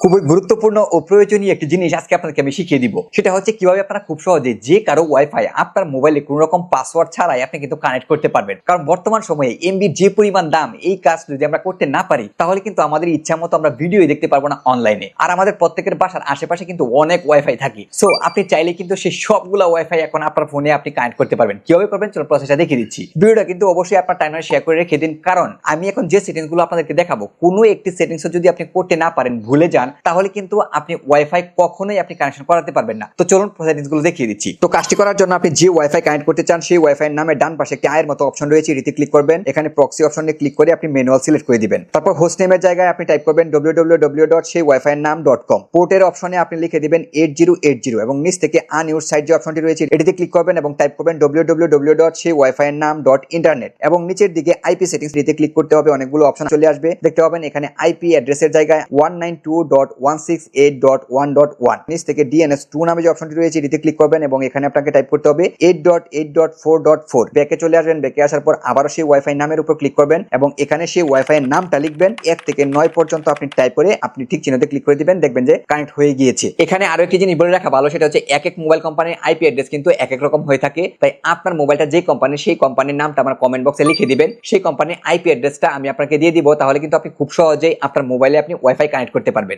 খুবই গুরুত্বপূর্ণ ও প্রয়োজনীয় একটি জিনিস আজকে আপনাদেরকে আমি শিখিয়ে দিব। সেটা হচ্ছে কিভাবে আপনারা খুব সহজে যে কারো ওয়াইফাই আপনার মোবাইলে কোনো রকম পাসওয়ার্ড ছাড়াই আপনি কিন্তু কানেক্ট করতে পারবেন। কারণ বর্তমান সময়ে এমবির যে পরিমাণ দাম, এই কাজ যদি আমরা করতে না পারি তাহলে কিন্তু আমাদের ইচ্ছা মতো আমরা ভিডিও দেখতে পারবো না অনলাইনে। আর আমাদের প্রত্যেকের বাসার আশেপাশে কিন্তু অনেক ওয়াইফাই থাকে। সো আপনি চাইলে কিন্তু সেই সবগুলা ওয়াইফাই এখন আপনার ফোনে আপনি কানেক্ট করতে পারবেন। কিভাবে করবেন চলো প্রসেসটা দেখিয়ে দিচ্ছি। ভিডিওটা কিন্তু অবশ্যই আপনার টাইমলাইনে শেয়ার করে রেখে দিন, কারণ আমি এখন যে সেটিংস গুলো আপনাদেরকে দেখাবো কোনো একটি সেটিংস যদি আপনি করতে না পারেন, ভুলে যান, তাহলে কিন্তু আপনি ওয়াইফাই কখনোই আপনি কানেকশন করাতে পারবেন না। তো চলুন সেটিংস গুলো দেখিয়ে দিচ্ছি। তো কাজটি করার জন্য আপনি যে ওয়াইফাই কানেক্ট করতে চান সেই ওয়াইফাই নামে ডান পাশে একটি আয়ের মতো অপশন রয়েছে, এটিতে ক্লিক করবেন। এখানে প্রক্সি অপশনে ক্লিক করে আপনি ম্যানুয়াল সিলেক্ট করে দিবেন। তারপর হোস্ট নেমের জায়গায় আপনি টাইপ করবেন www.সেইwifi-নাম.com। পোর্টের অপশনে আপনি লিখে দিবেন 8080 এবং নিচ থেকে আনইউজ সাইট যে অপশনটি রয়েছে এটিতে ক্লিক করবেন এবং টাইপ করবেন www.সেইwifi-নাম.internet এবং নিচের দিকে আইপি সেটিংস এটিতে ক্লিক করতে হবে। অনেকগুলো অপশন চলে আসবে, দেখতে পাবেন এখানে আইপি অ্যাড্রেসের জায়গায় 192.168.1.1, নিচ থেকে DNS2 নামে যে অপশনটি রয়েছে এটিতে ক্লিক করবেন এবং এখানে আপনাকে টাইপ করতে হবে 8.8.4.4। ব্যাকে চলে আসবেন, ব্যাকে আসার পর আবারও সেই ওয়াইফাই নামের উপর ক্লিক করবেন এবং এখানে সেই ওয়াইফাই এর নামটা লিখবেন 1 থেকে 9 পর্যন্ত আপনি টাইপ করে আপনি ঠিক চিহ্নতে ক্লিক করে দিবেন, দেখবেন যে কানেক্ট হয়ে গিয়েছে। এখানে আরো একটি জিনিস বলে রাখা ভালো, সেটা হচ্ছে এক এক মোবাইল কোম্পানির আইপি অ্যাড্রেস কিন্তু এক এক রকম হয়ে থাকে। তাই আপনার মোবাইলটা যে কোম্পানির সেই কোম্পানির নামটা আমার কমেন্ট বক্সে লিখে দিবেন, সেই কোম্পানির আইপি অ্যাড্রেসটা আমি আপনাকে দিয়ে দিব, তাহলে কিন্তু আপনি খুব সহজেই আপনার মোবাইলে আপনি ওয়াইফাই কানেক্ট করতে পারবেন।